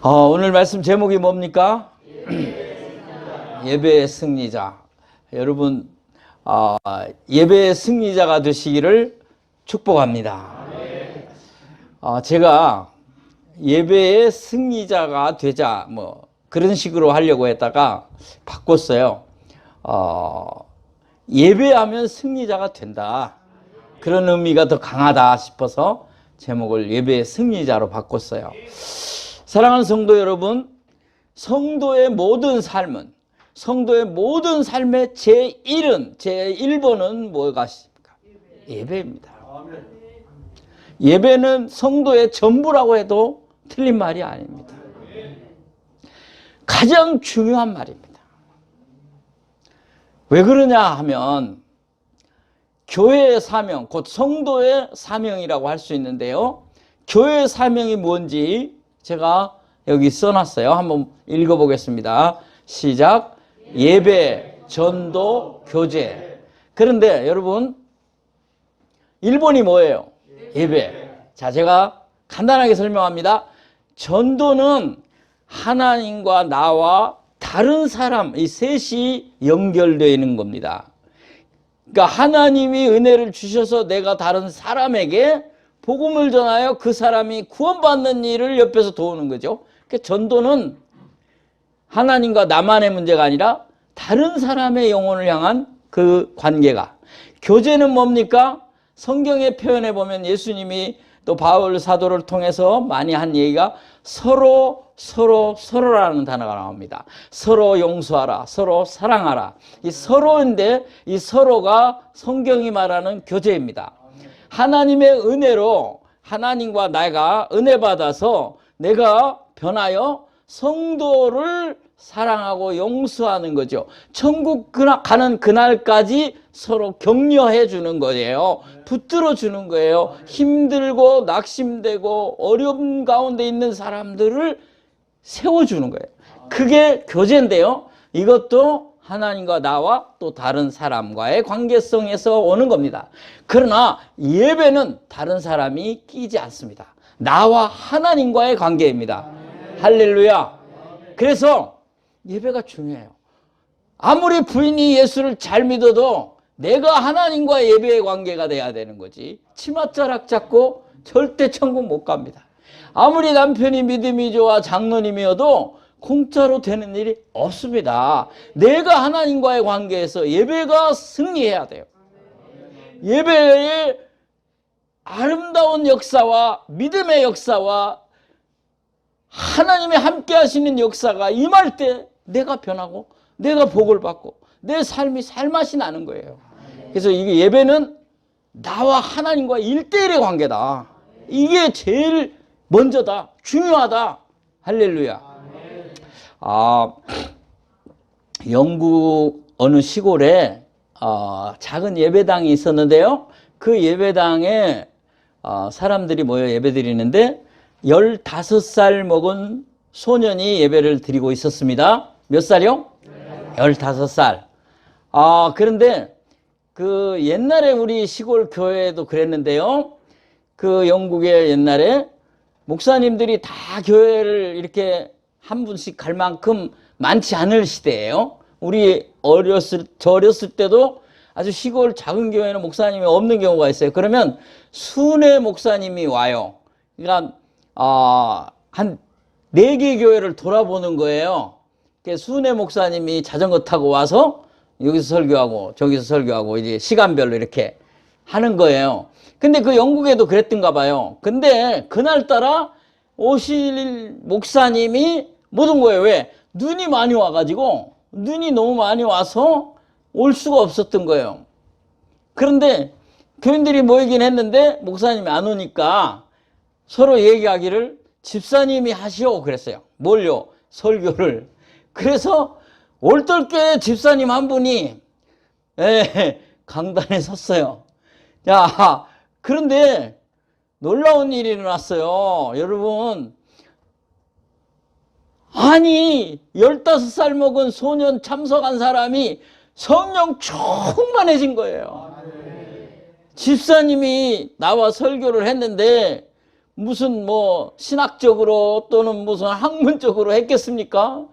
오늘 말씀 제목이 뭡니까? 예배의 승리자. 여러분, 예배의 승리자가 되시기를 축복합니다. 제가 예배의 승리자가 되자, 그런 식으로 하려고 했다가 바꿨어요. 예배하면 승리자가 된다. 그런 의미가 더 강하다 싶어서 제목을 예배의 승리자로 바꿨어요. 사랑하는 성도 여러분, 성도의 모든 삶의 제1번은 뭐가 있습니까? 예배입니다. 예배는 성도의 전부라고 해도 틀린 말이 아닙니다. 가장 중요한 말입니다. 왜 그러냐 하면 교회의 사명, 곧 성도의 사명이라고 할 수 있는데요. 교회의 사명이 뭔지 제가 여기 써놨어요. 한번 읽어보겠습니다. 시작. 예배, 전도, 교제. 그런데 여러분, 1번이 뭐예요? 예배. 자, 제가 간단하게 설명합니다. 전도는 하나님과 나와 다른 사람, 이 셋이 연결되어 있는 겁니다. 그러니까 하나님이 은혜를 주셔서 내가 다른 사람에게 복음을 전하여 그 사람이 구원받는 일을 옆에서 도우는 거죠. 그러니까 전도는 하나님과 나만의 문제가 아니라 다른 사람의 영혼을 향한 그 관계가. 교제는 뭡니까? 성경에 표현해 보면 예수님이 또 바울 사도를 통해서 많이 한 얘기가 서로라는 단어가 나옵니다. 서로 용서하라, 서로 사랑하라. 이 서로인데 이 서로가 성경이 말하는 교제입니다. 하나님의 은혜로 하나님과 내가 은혜 받아서 내가 변하여 성도를 사랑하고 용서하는 거죠. 천국 가는 그날까지 서로 격려해 주는 거예요. 붙들어 주는 거예요. 힘들고 낙심되고 어려움 가운데 있는 사람들을 세워주는 거예요. 그게 교제인데요. 이것도 하나님과 나와 또 다른 사람과의 관계성에서 오는 겁니다. 그러나 예배는 다른 사람이 끼지 않습니다. 나와 하나님과의 관계입니다. 할렐루야. 그래서 예배가 중요해요. 아무리 부인이 예수를 잘 믿어도 내가 하나님과 예배의 관계가 돼야 되는 거지. 치맛자락 잡고 절대 천국 못 갑니다. 아무리 남편이 믿음이 좋아 장로님이어도 공짜로 되는 일이 없습니다. 내가 하나님과의 관계에서 예배가 승리해야 돼요. 예배의 아름다운 역사와 믿음의 역사와 하나님의 함께 하시는 역사가 임할 때 내가 변하고 내가 복을 받고 내 삶이 살맛이 나는 거예요. 그래서 이게 예배는 나와 하나님과 1대1의 관계다. 이게 제일 먼저다. 중요하다. 할렐루야. 영국 어느 시골에 작은 예배당이 있었는데요. 그 예배당에 사람들이 모여 예배드리는데 15살 먹은 소년이 예배를 드리고 있었습니다. 몇 살이요? 15살. 그런데 그 옛날에 우리 시골 교회도 그랬는데요. 그 영국의 옛날에 목사님들이 다 교회를 이렇게 한 분씩 갈 만큼 많지 않을 시대예요. 우리 저 어렸을 때도 아주 시골 작은 교회는 목사님이 없는 경우가 있어요. 그러면 순회 목사님이 와요. 그러니까 한 4개 교회를 돌아보는 거예요. 순회 목사님이 자전거 타고 와서 여기서 설교하고 저기서 설교하고 이제 시간별로 이렇게 하는 거예요. 근데 그 영국에도 그랬던가 봐요. 근데 그날따라 오실 목사님이 못 온 거예요. 왜? 눈이 많이 와가지고 눈이 너무 많이 와서 올 수가 없었던 거예요. 그런데 교인들이 모이긴 했는데 목사님이 안 오니까 서로 얘기하기를 집사님이 하시오 그랬어요. 뭘요? 설교를. 그래서 올떨게 집사님 한 분이 강단에 섰어요. 자, 그런데 놀라운 일이 일어났어요. 여러분, 아니 15살 먹은 소년 참석한 사람이 성령 충만해진 거예요. 집사님이 나와 설교를 했는데 무슨 뭐 신학적으로 또는 무슨 학문적으로 했겠습니까?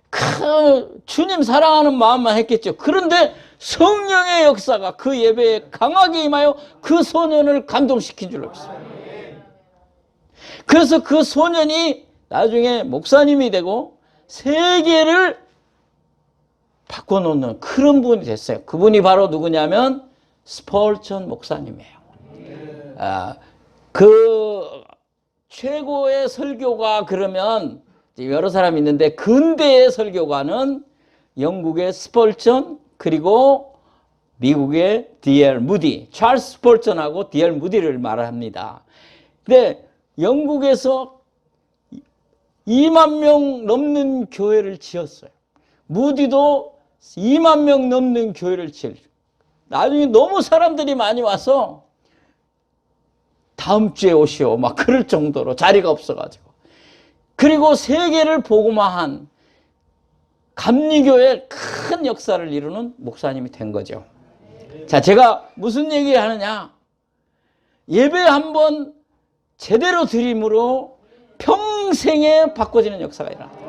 그 주님 사랑하는 마음만 했겠죠. 그런데 성령의 역사가 그 예배에 강하게 임하여 그 소년을 감동시킨 줄로 믿습니다. 그래서 그 소년이 나중에 목사님이 되고 세계를 바꿔놓는 그런 분이 됐어요. 그분이 바로 누구냐면 스펄전 목사님이에요. 그 최고의 설교가 그러면 여러 사람이 있는데 근대의 설교가는 영국의 스펄전 그리고 미국의 D.L. 무디, 찰스 스펄전하고 D.L. 무디를 말합니다. 근데 영국에서 2만 명 넘는 교회를 지었어요. 무디도 2만 명 넘는 교회를 지었어요. 나중에 너무 사람들이 많이 와서 다음 주에 오시오 막 그럴 정도로 자리가 없어가지고. 그리고 세계를 복음화한 감리교의 큰 역사를 이루는 목사님이 된 거죠. 자, 제가 무슨 얘기를 하느냐. 예배 한번 제대로 드림으로 평생에 바꿔지는 역사가 일어납니다.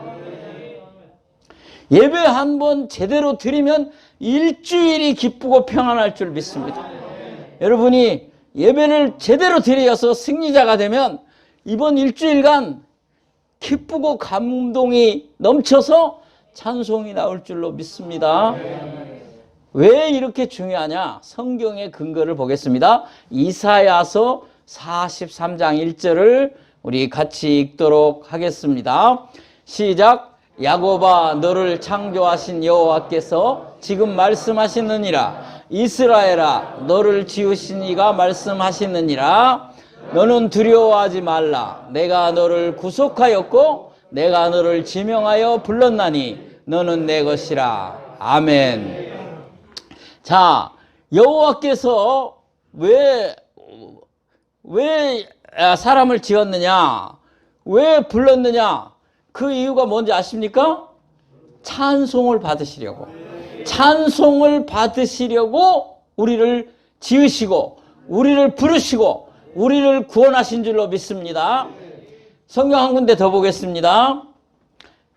예배 한번 제대로 드리면 일주일이 기쁘고 평안할 줄 믿습니다. 여러분이 예배를 제대로 드려서 승리자가 되면 이번 일주일간 기쁘고 감동이 넘쳐서 찬송이 나올 줄로 믿습니다. 왜 이렇게 중요하냐? 성경의 근거를 보겠습니다. 이사야서 43장 1절을 우리 같이 읽도록 하겠습니다. 시작. 야곱아 너를 창조하신 여호와께서 지금 말씀하시느니라. 이스라엘아 너를 지으신 이가 말씀하시느니라. 너는 두려워하지 말라. 내가 너를 구속하였고 내가 너를 지명하여 불렀나니 너는 내 것이라. 아멘. 자, 여호와께서 왜 사람을 지었느냐? 왜 불렀느냐? 그 이유가 뭔지 아십니까? 찬송을 받으시려고. 찬송을 받으시려고 우리를 지으시고 우리를 부르시고 우리를 구원하신 줄로 믿습니다. 성경 한 군데 더 보겠습니다.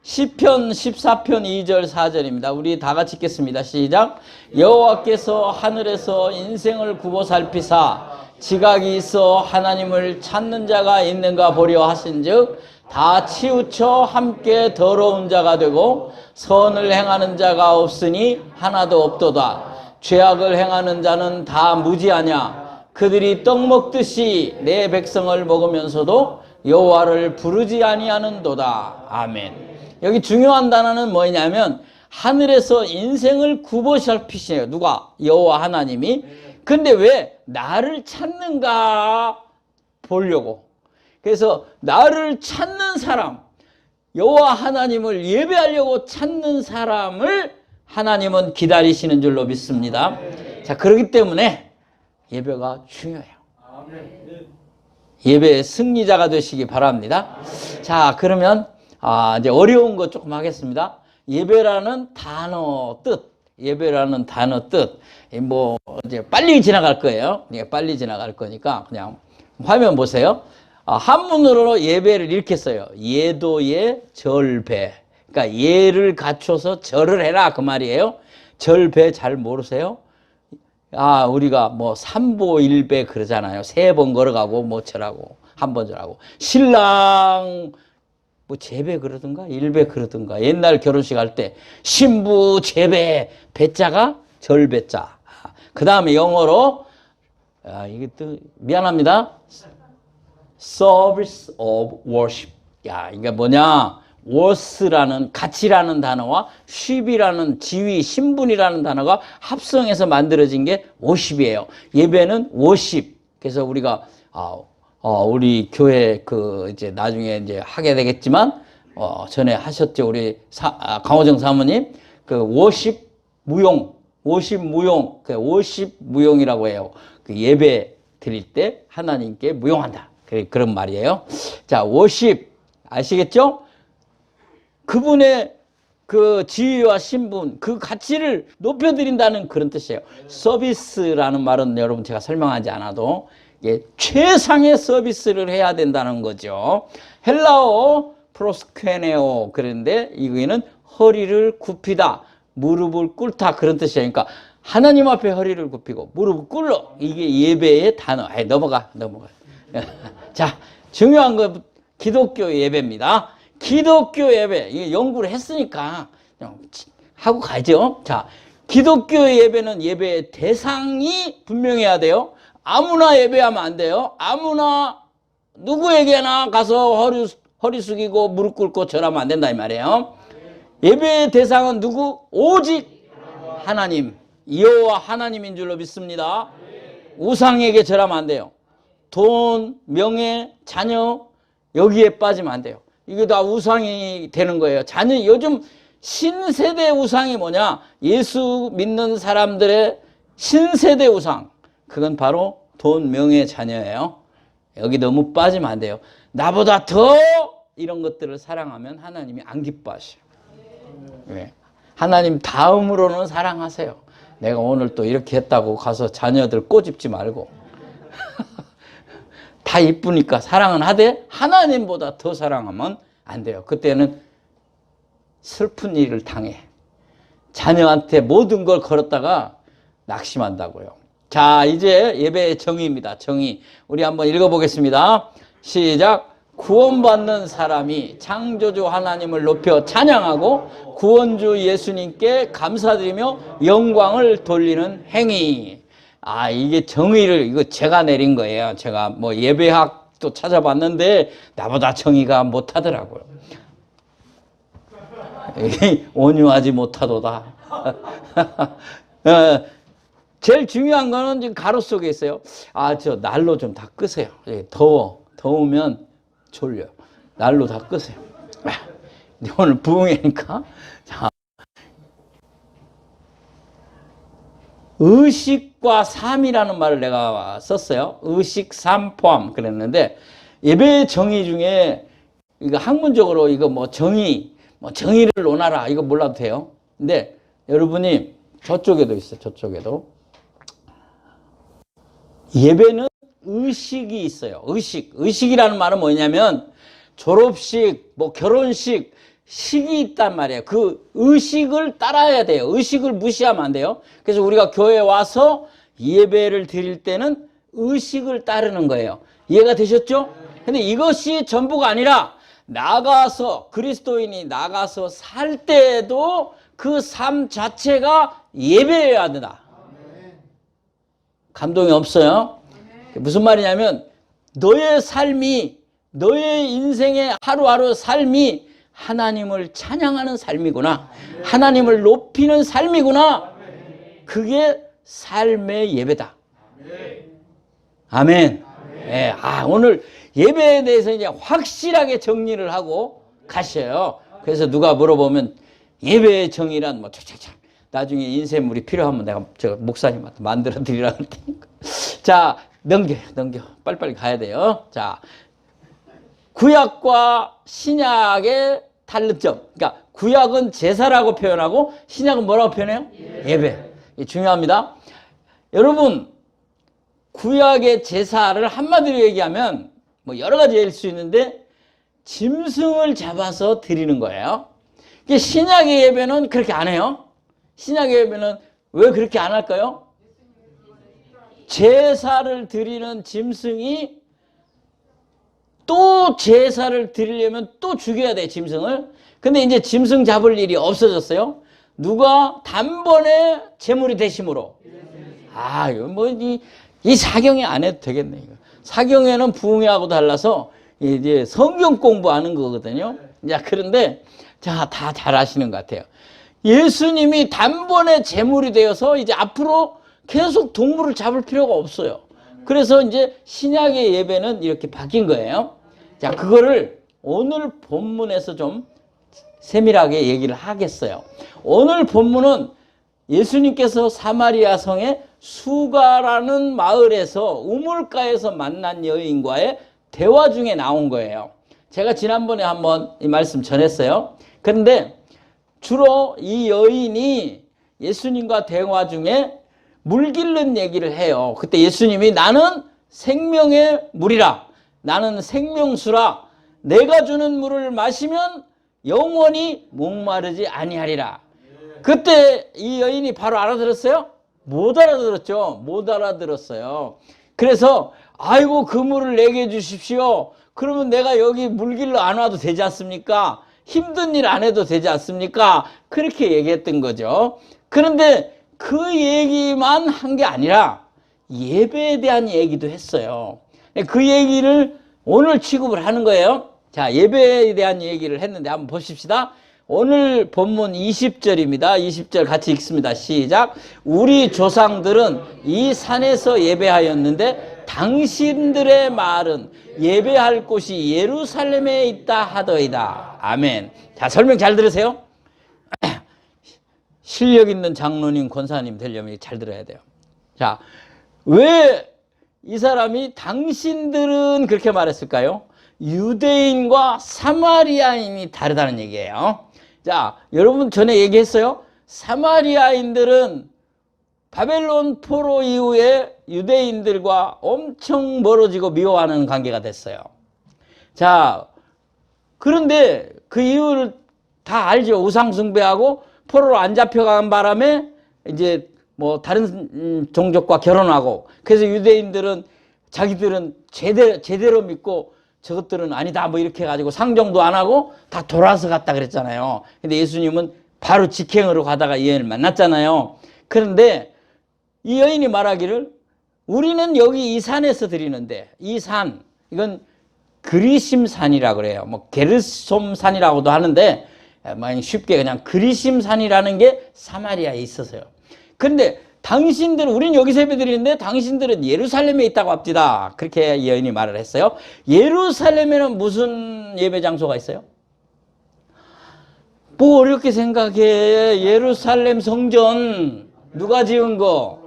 시편 14편 2절 4절입니다. 우리 다 같이 읽겠습니다. 시작. 여호와께서 하늘에서 인생을 굽어 살피사 지각이 있어 하나님을 찾는 자가 있는가 보려 하신즉 다 치우쳐 함께 더러운 자가 되고 선을 행하는 자가 없으니 하나도 없도다. 죄악을 행하는 자는 다 무지하냐. 그들이 떡 먹듯이 내 백성을 먹으면서도 여호와를 부르지 아니하는도다. 아멘. 여기 중요한 단어는 뭐냐면 하늘에서 인생을 굽어 살피시네요. 누가? 여호와 하나님이. 근데 왜 나를 찾는가 보려고. 그래서 나를 찾는 사람, 여호와 하나님을 예배하려고 찾는 사람을 하나님은 기다리시는 줄로 믿습니다. 자, 그렇기 때문에 예배가 중요해요. 예배의 승리자가 되시기 바랍니다. 자, 그러면 이제 어려운 거 조금 하겠습니다. 예배라는 단어 뜻, 예배라는 단어 뜻, 뭐 이제 빨리 지나갈 거예요. 빨리 지나갈 거니까 그냥 화면 보세요. 한문으로 예배를 이렇게 써요. 예도예 절배. 그러니까 예를 갖춰서 절을 해라 그 말이에요. 절배 잘 모르세요? 우리가 뭐 삼보일배 그러잖아요. 3번 걸어가고 뭐 절하고 한 번 절하고. 신랑 뭐 제배 그러든가 일배 그러든가. 옛날 결혼식 할 때 신부 제배, 배자가 절배자. 그 다음에 영어로 이게 또 미안합니다. Service of worship. 이게 뭐냐? worth라는 가치라는 단어와 ship이라는 지위, 신분이라는 단어가 합성해서 만들어진 게 worship이에요. 예배는 worship. 그래서 우리가 우리 교회 이제 나중에 이제 하게 되겠지만 전에 하셨죠. 우리 강호정 사모님 worship 무용, worship 무용이라고 해요. 예배 드릴 때 하나님께 무용한다. 그런 말이에요. 자, worship 아시겠죠? 그분의 그 지위와 신분, 그 가치를 높여드린다는 그런 뜻이에요. 서비스라는 말은 여러분 제가 설명하지 않아도 이게 최상의 서비스를 해야 된다는 거죠. 헬라어 프로스케네오 그런데 이거는 허리를 굽히다, 무릎을 꿇다 그런 뜻이니까 하나님 앞에 허리를 굽히고 무릎을 꿇어. 이게 예배의 단어. 넘어가. 자, 중요한 거 기독교 예배입니다. 기독교 예배. 이게 연구를 했으니까 그냥 하고 가죠. 자, 기독교 예배는 예배의 대상이 분명해야 돼요. 아무나 예배하면 안 돼요. 아무나 누구에게나 가서 허리 숙이고 무릎 꿇고 절하면 안 된다 이 말이에요. 예배의 대상은 누구? 오직 하나님. 여호와 하나님인 줄로 믿습니다. 우상에게 절하면 안 돼요. 돈, 명예, 자녀 여기에 빠지면 안 돼요. 이게 다 우상이 되는 거예요. 자녀 요즘 신세대 우상이 뭐냐? 예수 믿는 사람들의 신세대 우상. 그건 바로 돈, 명예, 자녀예요. 여기 너무 빠지면 안 돼요. 나보다 더 이런 것들을 사랑하면 하나님이 안 기뻐하셔요. 왜? 하나님 다음으로는 사랑하세요. 내가 오늘 또 이렇게 했다고 가서 자녀들 꼬집지 말고 다 이쁘니까 사랑은 하되 하나님보다 더 사랑하면 안 돼요. 그때는 슬픈 일을 당해. 자녀한테 모든 걸 걸었다가 낙심한다고요. 자, 이제 예배의 정의입니다. 정의. 우리 한번 읽어보겠습니다. 시작. 구원받는 사람이 창조주 하나님을 높여 찬양하고 구원주 예수님께 감사드리며 영광을 돌리는 행위. 아, 이게 정의를 이거 제가 내린 거예요. 제가 뭐 예배학도 찾아봤는데 나보다 정의가 못하더라고요. 온유하지 못하도다. 제일 중요한 거는 지금 가로 속에 있어요. 아, 저 난로 좀 다 끄세요. 더우면 졸려. 난로 다 끄세요. 오늘 부흥회니까. 자, 의식과 삶이라는 말을 내가 썼어요. 의식, 삶, 포함 그랬는데 예배의 정의 중에 이거 학문적으로 이거 뭐 정의를 논하라 이거 몰라도 돼요. 근데 여러분이 저쪽에도 있어요. 저쪽에도 예배는 의식이 있어요. 의식이라는 말은 뭐냐면 졸업식, 뭐 결혼식, 식이 있단 말이에요. 그 의식을 따라야 돼요. 의식을 무시하면 안 돼요. 그래서 우리가 교회에 와서 예배를 드릴 때는 의식을 따르는 거예요. 이해가 되셨죠? 근데 이것이 전부가 아니라 나가서 그리스도인이 나가서 살 때에도 그 삶 자체가 예배여야 된다. 감동이 없어요? 무슨 말이냐면 너의 삶이 너의 인생의 하루하루 삶이 하나님을 찬양하는 삶이구나. 하나님을 높이는 삶이구나. 그게 삶의 예배다. 아멘. 예, 오늘 예배에 대해서 이제 확실하게 정리를 하고 가셔요. 그래서 누가 물어보면 예배의 정의란 뭐 나중에 인쇄물이 필요하면 내가 저 목사님한테 만들어 드리라고 할 테니까. 자, 넘겨. 빨리빨리 가야 돼요. 자, 구약과 신약의 다른점. 그러니까 구약은 제사라고 표현하고 신약은 뭐라고 표현해요? 예배. 이게 중요합니다. 여러분, 구약의 제사를 한마디로 얘기하면 뭐 여러 가지일 수 있는데 짐승을 잡아서 드리는 거예요. 신약의 예배는 그렇게 안 해요. 신약의 예배는 왜 그렇게 안 할까요? 제사를 드리는 짐승이 또 제사를 드리려면 또 죽여야 돼, 짐승을. 근데 이제 짐승 잡을 일이 없어졌어요. 누가 단번에 제물이 되심으로. 이거 뭐, 이 사경에 안 해도 되겠네, 이거. 사경에는 부흥회하고 달라서 이제 성경 공부하는 거거든요. 자, 그런데, 자, 다 잘 아시는 것 같아요. 예수님이 단번에 제물이 되어서 이제 앞으로 계속 동물을 잡을 필요가 없어요. 그래서 이제 신약의 예배는 이렇게 바뀐 거예요. 자, 그거를 오늘 본문에서 좀 세밀하게 얘기를 하겠어요. 오늘 본문은 예수님께서 사마리아 성의 수가라는 마을에서 우물가에서 만난 여인과의 대화 중에 나온 거예요. 제가 지난번에 한번 이 말씀 전했어요. 그런데 주로 이 여인이 예수님과 대화 중에 물 길른 얘기를 해요. 그때 예수님이 나는 생명의 물이라. 나는 생명수라. 내가 주는 물을 마시면 영원히 목마르지 아니하리라. 그때 이 여인이 바로 알아들었어요? 못 알아들었죠. 못 알아들었어요. 그래서 아이고 그 물을 내게 주십시오. 그러면 내가 여기 물길로 안 와도 되지 않습니까? 힘든 일 안 해도 되지 않습니까? 그렇게 얘기했던 거죠. 그런데 그 얘기만 한 게 아니라 예배에 대한 얘기도 했어요. 그 얘기를 오늘 취급을 하는 거예요. 자, 예배에 대한 얘기를 했는데 한번 보십시다. 오늘 본문 20절입니다. 20절 같이 읽습니다. 시작. 우리 조상들은 이 산에서 예배하였는데 당신들의 말은 예배할 곳이 예루살렘에 있다 하더이다. 아멘. 자, 설명 잘 들으세요. 실력 있는 장로님, 권사님 되려면 잘 들어야 돼요. 자, 왜 이 사람이 당신들은 그렇게 말했을까요? 유대인과 사마리아인이 다르다는 얘기예요. 자, 여러분 전에 얘기했어요. 사마리아인들은 바벨론 포로 이후에 유대인들과 엄청 멀어지고 미워하는 관계가 됐어요. 자, 그런데 그 이유를 다 알죠. 우상숭배하고 포로로 안 잡혀간 바람에 이제 뭐 다른 종족과 결혼하고, 그래서 유대인들은 자기들은 제대로 믿고 저것들은 아니다 뭐 이렇게 해가지고 상종도 안 하고 다 돌아서 갔다 그랬잖아요. 근데 예수님은 바로 직행으로 가다가 이 여인을 만났잖아요. 그런데 이 여인이 말하기를 우리는 여기 이 산에서 드리는데, 이 산, 이건 그리심산이라고 그래요. 뭐 게르솜산이라고도 하는데 쉽게 그냥 그리심산이라는 게 사마리아에 있어서요. 그런데 당신들은, 우린 여기서 예배 드리는데 당신들은 예루살렘에 있다고 합디다. 그렇게 이 여인이 말을 했어요. 예루살렘에는 무슨 예배 장소가 있어요? 뭐 어렵게 생각해. 예루살렘 성전 누가 지은 거?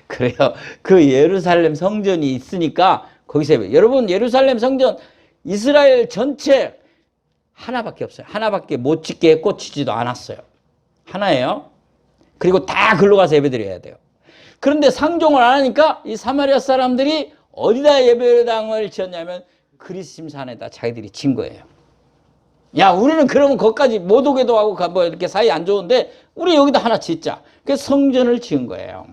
그래요. 그 예루살렘 성전이 있으니까 거기서 예배. 여러분, 예루살렘 성전 이스라엘 전체 하나밖에 없어요. 하나밖에 못 짓게 했고 짓지도 않았어요. 하나예요. 그리고 다 글로 가서 예배 드려야 돼요. 그런데 상종을 안 하니까 이 사마리아 사람들이 어디다 예배당을 지었냐면 그리심산에다 자기들이 진 거예요. 야, 우리는 그러면 거기까지 못 오게도 하고 뭐 이렇게 사이 안 좋은데 우리 여기다 하나 짓자. 그래서 성전을 지은 거예요.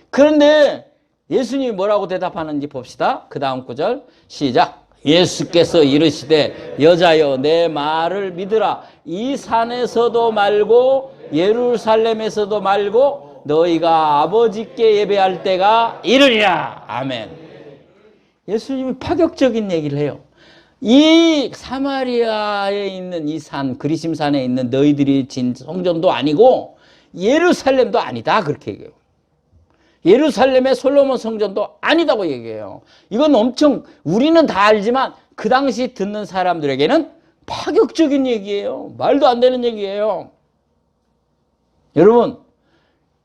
그런데 예수님이 뭐라고 대답하는지 봅시다. 그 다음 구절 시작. 예수께서 이르시되 여자여 내 말을 믿으라. 이 산에서도 말고 예루살렘에서도 말고 너희가 아버지께 예배할 때가 이르리라. 아멘. 예수님이 파격적인 얘기를 해요. 이 사마리아에 있는 이 산, 그리심산에 있는 너희들이 진 성전도 아니고 예루살렘도 아니다. 그렇게 얘기해요. 예루살렘의 솔로몬 성전도 아니다고 얘기해요. 이건 엄청, 우리는 다 알지만 그 당시 듣는 사람들에게는 파격적인 얘기예요. 말도 안 되는 얘기예요. 여러분,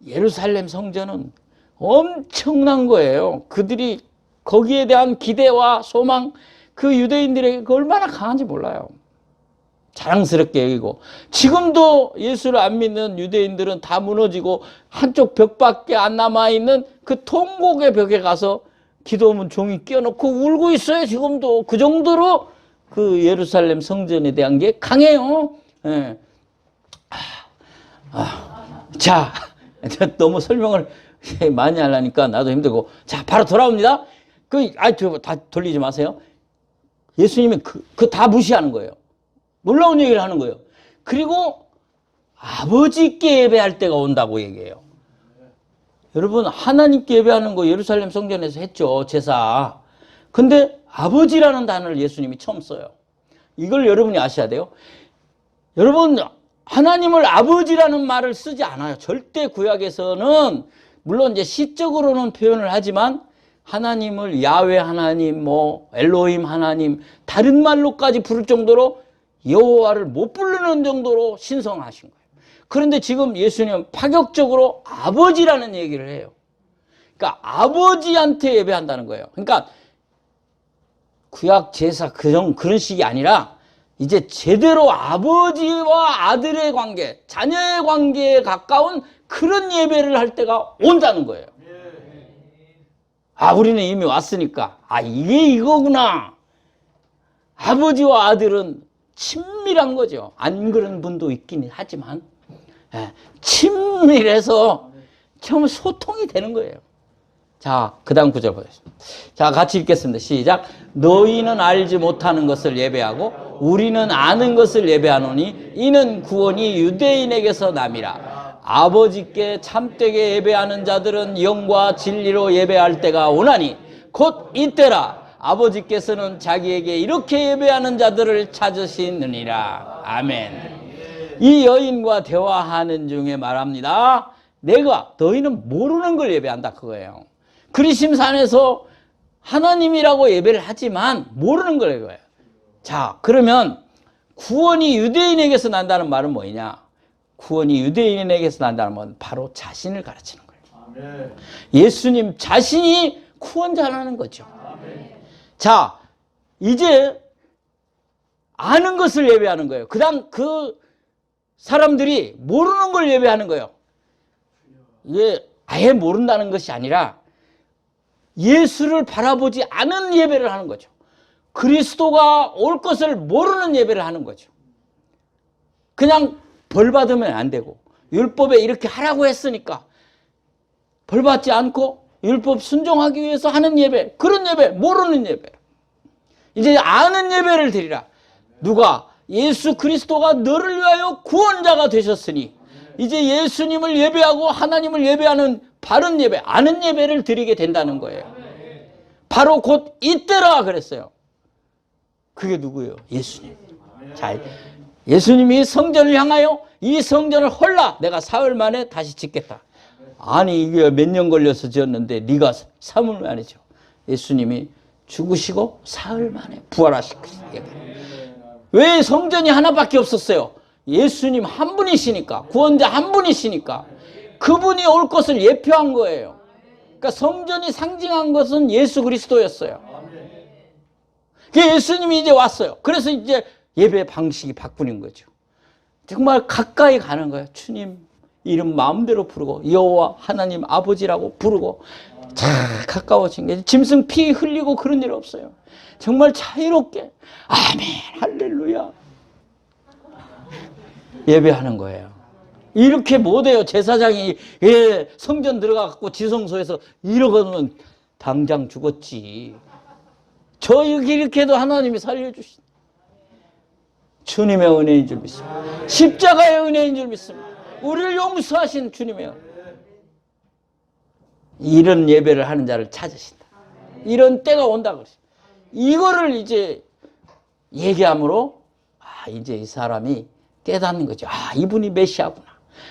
예루살렘 성전은 엄청난 거예요. 그들이 거기에 대한 기대와 소망, 그 유대인들에게 얼마나 강한지 몰라요. 자랑스럽게 여기고, 지금도 예수를 안 믿는 유대인들은 다 무너지고 한쪽 벽밖에 안 남아있는 그 통곡의 벽에 가서 기도문 종이 끼워놓고 울고 있어요. 지금도. 그 정도로 그 예루살렘 성전에 대한 게 강해요. 예. 자, 너무 설명을 많이 하려니까 나도 힘들고. 자, 바로 돌아옵니다. 다 돌리지 마세요. 예수님이 다 무시하는 거예요. 놀라운 얘기를 하는 거예요. 그리고 아버지께 예배할 때가 온다고 얘기해요. 여러분, 하나님께 예배하는 거 예루살렘 성전에서 했죠. 제사. 근데 아버지라는 단어를 예수님이 처음 써요. 이걸 여러분이 아셔야 돼요. 여러분, 하나님을 아버지라는 말을 쓰지 않아요. 절대 구약에서는, 물론 이제 시적으로는 표현을 하지만 하나님을 야훼 하나님, 뭐 엘로힘 하나님, 다른 말로까지 부를 정도로 여호와를 못 부르는 정도로 신성하신 거예요. 그런데 지금 예수님은 파격적으로 아버지라는 얘기를 해요. 그러니까 아버지한테 예배한다는 거예요. 그러니까 구약 제사 그런 식이 아니라 이제 제대로 아버지와 아들의 관계, 자녀의 관계에 가까운 그런 예배를 할 때가 온다는 거예요. 우리는 이미 왔으니까. 이게 이거구나. 아버지와 아들은 친밀한 거죠. 안 그런 분도 있긴 하지만 친밀해서 처음 소통이 되는 거예요. 자, 그 다음 구절 보겠습니다. 자, 같이 읽겠습니다. 시작. 너희는 알지 못하는 것을 예배하고 우리는 아는 것을 예배하노니 이는 구원이 유대인에게서 남이라. 아버지께 참되게 예배하는 자들은 영과 진리로 예배할 때가 오나니 곧 이때라. 아버지께서는 자기에게 이렇게 예배하는 자들을 찾으시느니라. 아멘. 이 여인과 대화하는 중에 말합니다. 너희는 모르는 걸 예배한다 그거예요. 그리심산에서 하나님이라고 예배를 하지만 모르는 걸 이거예요. 자, 그러면 구원이 유대인에게서 난다는 말은 뭐냐? 구원이 유대인에게서 난다는 건 바로 자신을 가르치는 거예요. 아멘. 예수님 자신이 구원자라는 거죠. 아멘. 자, 이제 아는 것을 예배하는 거예요. 그다음 그 사람들이 모르는 걸 예배하는 거예요. 이게 아예 모른다는 것이 아니라 예수를 바라보지 않은 예배를 하는 거죠. 그리스도가 올 것을 모르는 예배를 하는 거죠. 그냥 벌 받으면 안 되고 율법에 이렇게 하라고 했으니까 벌 받지 않고 율법 순종하기 위해서 하는 예배, 그런 예배, 모르는 예배. 이제 아는 예배를 드리라. 누가? 예수 그리스도가 너를 위하여 구원자가 되셨으니 이제 예수님을 예배하고 하나님을 예배하는 바른 예배, 아는 예배를 드리게 된다는 거예요. 바로 곧 이때라 그랬어요. 그게 누구예요? 예수님. 자, 예수님이 성전을 향하여 이 성전을 헐라 내가 사흘 만에 다시 짓겠다. 아니 이게 몇 년 걸려서 지었는데 네가 3일 만이죠. 예수님이 죽으시고 사흘 만에 부활하시겠다. 왜 성전이 하나밖에 없었어요? 예수님 한 분이시니까, 구원자 한 분이시니까 그분이 올 것을 예표한 거예요. 그러니까 성전이 상징한 것은 예수 그리스도였어요. 예수님이 이제 왔어요. 그래서 이제 예배 방식이 바꾸는 거죠. 정말 가까이 가는 거예요. 주님 이름 마음대로 부르고 여호와 하나님 아버지라고 부르고 자 가까워진 게 짐승 피 흘리고 그런 일 없어요. 정말 자유롭게 아멘 할렐루야 예배하는 거예요. 이렇게 못해요. 제사장이 성전 들어가고 지성소에서 이러고는 당장 죽었지. 저 이렇게 해도 하나님이 살려주신 주님의 은혜인 줄 믿습니다. 십자가의 은혜인 줄 믿습니다. 우리를 용서하신 주님의 은혜. 이런 예배를 하는 자를 찾으신다. 이런 때가 온다 그러죠. 이거를 이제 얘기함으로 이제 이 사람이 깨닫는 거죠. 이분이 메시아구나.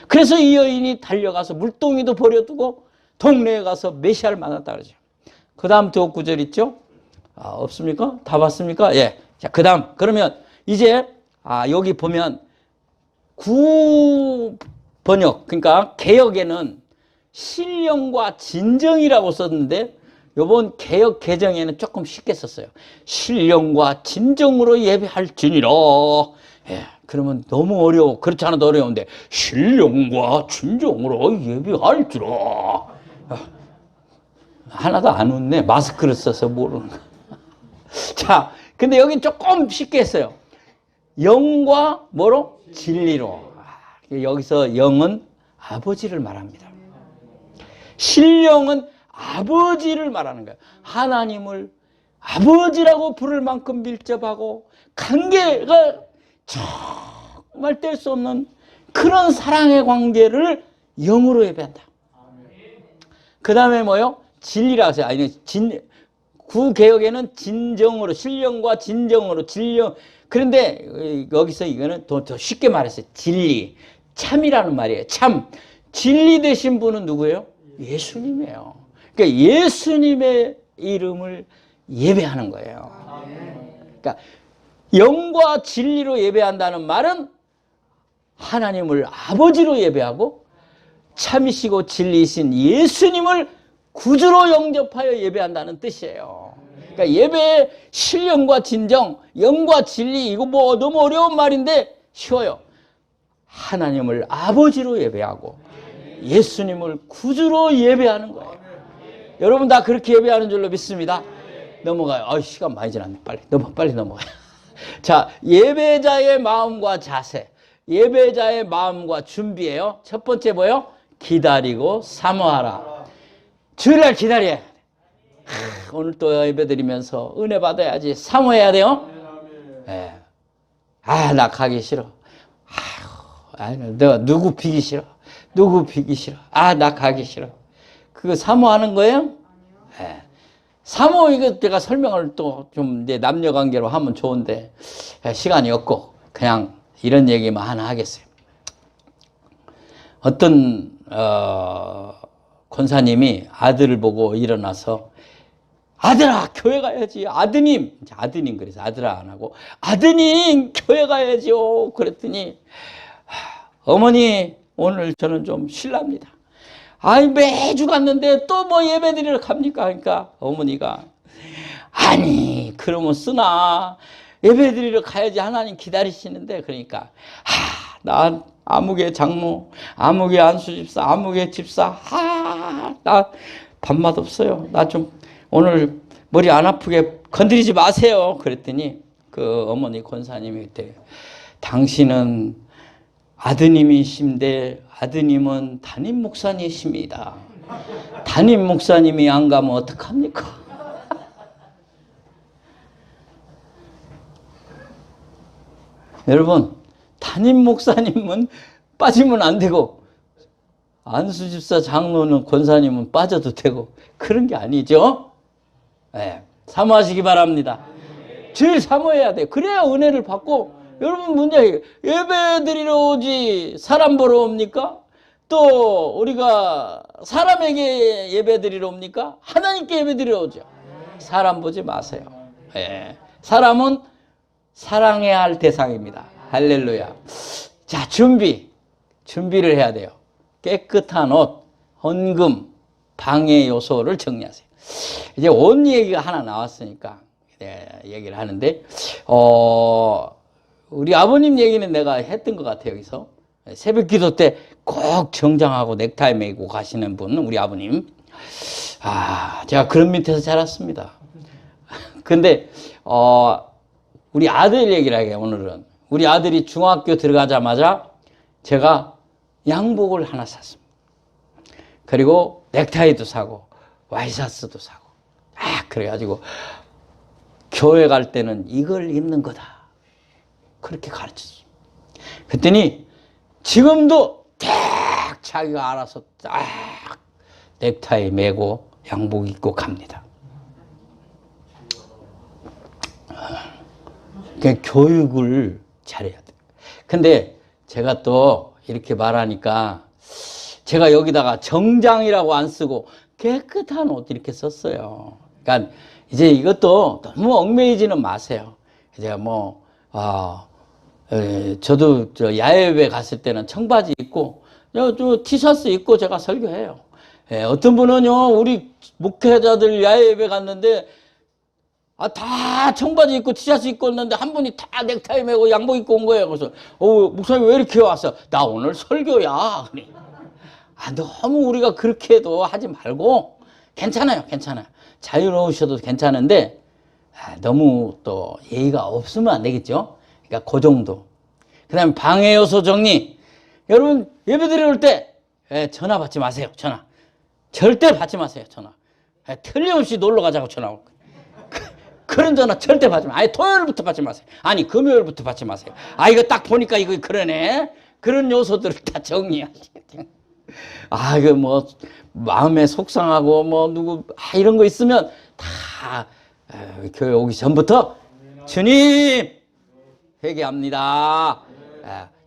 그래서 이 여인이 달려가서 물동이도 버려두고 동네에 가서 메시아를 만났다 그러죠. 그 다음 또 구절 있죠? 없습니까? 다 봤습니까? 예. 자, 그 다음. 그러면 이제 여기 보면 번역, 그러니까 개역에는 신령과 진정이라고 썼는데 이번 개역 개정에는 조금 쉽게 썼어요. 신령과 진정으로 예배할지니라. 예, 그러면 너무 어려워. 그렇지 않아도 어려운데 신령과 진정으로 예배할지라. 하나도 안 웃네. 마스크를 써서 모르는 거. 자, 근데 여기 조금 쉽게 했어요. 영과 뭐로? 진리로. 여기서 영은 아버지를 말합니다. 신령은 아버지를 말하는 거예요. 하나님을 아버지라고 부를 만큼 밀접하고 관계가 정말 뗄 수 없는 그런 사랑의 관계를 영으로 예배한다. 그 다음에 뭐요? 진리라고 했어요. 구개역에는 진정으로, 신령과 진정으로, 진령. 그런데 여기서 이거는 더 쉽게 말했어요. 진리. 참이라는 말이에요. 참. 진리 되신 분은 누구예요? 예수님이에요. 그러니까 예수님의 이름을 예배하는 거예요. 그러니까 영과 진리로 예배한다는 말은 하나님을 아버지로 예배하고 참이시고 진리이신 예수님을 구주로 영접하여 예배한다는 뜻이에요. 그러니까 예배의 신령과 진정, 영과 진리, 이거 뭐 너무 어려운 말인데 쉬워요. 하나님을 아버지로 예배하고 예수님을 구주로 예배하는 거예요. 여러분 다 그렇게 예배하는 줄로 믿습니다. 넘어가요. 시간 많이 지났네. 빨리 넘어가요. 자, 예배자의 마음과 자세. 예배자의 마음과 준비예요. 첫 번째 뭐예요? 기다리고 사모하라. 주일날 기다려야 돼. 오늘 또 예배 드리면서 은혜 받아야지. 사모해야 돼요. 네. 나 가기 싫어. 내가 누구 비기 싫어. 나 가기 싫어. 그거 사모하는 거예요? 네. 사모, 이거 제가 설명을 또 좀 이제 남녀 관계로 하면 좋은데, 시간이 없고, 그냥 이런 얘기만 하나 하겠어요. 어떤, 권사님이 아들을 보고 일어나서, 아들아, 교회 가야지. 아드님, 그래서 아들아 안 하고, 아드님, 교회 가야지요. 그랬더니, 어머니, 오늘 저는 좀 실랍니다. 매주 갔는데 또 뭐 예배 드리러 갑니까? 그러니까 어머니가, 아니, 그러면 쓰나. 예배 드리러 가야지. 하나님 기다리시는데. 그러니까, 난 아무개 장로, 아무개 안수집사, 아무개 집사, 나 밥맛 없어요. 나 좀 오늘 머리 안 아프게 건드리지 마세요. 그랬더니 그 어머니 권사님이 그때, 당신은 아드님이신데 아드님은 담임 목사님이십니다. 담임 목사님이 안 가면 어떡합니까? 여러분, 담임 목사님은 빠지면 안 되고, 안수집사 장로는 권사님은 빠져도 되고, 그런 게 아니죠. 네, 사모하시기 바랍니다. 제일 사모해야 돼요. 그래야 은혜를 받고. 여러분, 문제, 예배 드리러 오지 사람 보러 옵니까? 또 우리가 사람에게 예배 드리러 옵니까? 하나님께 예배 드리러 오죠. 사람 보지 마세요. 네. 사람은 사랑해야 할 대상입니다. 할렐루야. 자, 준비를 해야 돼요. 깨끗한 옷, 헌금, 방해 요소를 정리하세요. 이제 옷 얘기가 하나 나왔으니까 얘기를 하는데, 우리 아버님 얘기는 내가 했던 것 같아요. 여기서 새벽 기도 때 꼭 정장하고 넥타이 메고 가시는 분, 우리 아버님. 제가 그런 밑에서 자랐습니다. 근데 우리 아들 얘기를 하게, 오늘은 우리 아들이 중학교 들어가자마자 제가 양복을 하나 샀습니다. 그리고 넥타이도 사고 와이셔츠도 사고, 그래가지고 교회 갈 때는 이걸 입는 거다, 그렇게 가르쳤어요. 그랬더니 지금도 딱 자기가 알아서 딱 넥타이 메고 양복 입고 갑니다. 그러니까 교육을 잘해야 돼요. 근데 제가 또 이렇게 말하니까, 제가 여기다가 정장이라고 안 쓰고 깨끗한 옷 이렇게 썼어요. 그러니까 이제 이것도 너무 얽매이지는 마세요. 제가 저도 야외에 갔을 때는 청바지 입고 티셔츠 입고 제가 설교해요. 어떤 분은요, 우리 목회자들 야외에 갔는데 다 청바지 입고 티셔츠 입고 왔는데 한 분이 다 넥타이 메고 양복 입고 온 거예요. 그래서 목사님 왜 이렇게 왔어? 나 오늘 설교야. 너무 우리가 그렇게 해도 하지 말고, 괜찮아요. 자유로우셔도 괜찮은데 너무 또 예의가 없으면 안 되겠죠. 그러니까 그 정도. 그 다음에 방해 요소 정리. 여러분, 예배 드리러 올 때 전화 받지 마세요. 전화 절대 받지 마세요. 전화 틀림없이 놀러 가자고 전화 올 거예요. 그런 전화 절대 받지 마세요. 토요일부터 받지 마세요. 금요일부터 받지 마세요. 이거 딱 보니까 이거 그러네. 그런 요소들을 다 정리하셔야 돼요. 이거 뭐 마음에 속상하고 누구 이런 거 있으면 다 교회 오기 전부터 주님 회개합니다.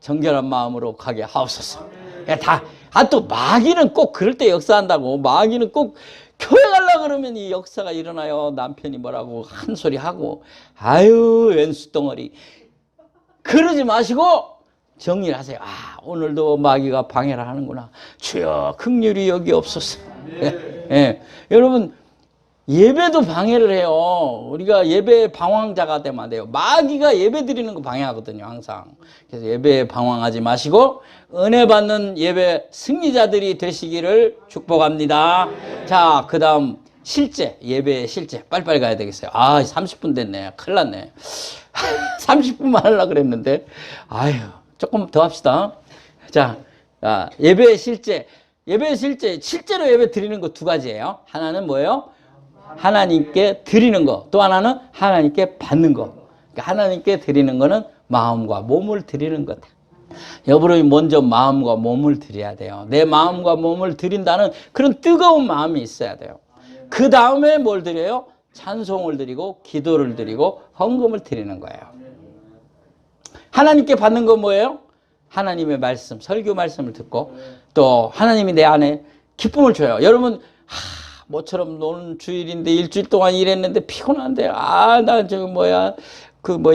정결한 마음으로 가게 하옵소서. 또 마귀는 꼭 그럴 때 역사한다고. 마귀는 꼭 교회 가려고 그러면 이 역사가 일어나요. 남편이 뭐라고 한 소리 하고, 왼수 덩어리. 그러지 마시고 정리를 하세요. 오늘도 마귀가 방해를 하는구나. 주여 긍휼히 여기옵소서. 여러분, 예배도 방해를 해요. 우리가 예배 방황자가 되면 안 돼요. 마귀가 예배 드리는 거 방해하거든요, 항상. 그래서 예배에 방황하지 마시고 은혜 받는 예배 승리자들이 되시기를 축복합니다. 자, 그 다음 실제, 예배 실제. 빨리빨리 가야 되겠어요. 아, 30분 됐네. 큰일 났네. 30분만 하려고 그랬는데. 아유, 조금 더 합시다. 자, 예배 실제. 예배 실제. 실제로 예배 드리는 거 두 가지예요. 하나는 뭐예요? 하나님께 드리는 거. 또 하나는 하나님께 받는 거. 그러니까 하나님께 드리는 거는 마음과 몸을 드리는 거다. 여러분이 먼저 마음과 몸을 드려야 돼요. 내 마음과 몸을 드린다는 그런 뜨거운 마음이 있어야 돼요. 그 다음에 뭘 드려요? 찬송을 드리고 기도를 드리고 헌금을 드리는 거예요. 하나님께 받는 건 뭐예요? 하나님의 말씀, 설교 말씀을 듣고 또 하나님이 내 안에 기쁨을 줘요. 여러분 모처럼 노는 주일인데 일주일 동안 일했는데 피곤한데 나 저기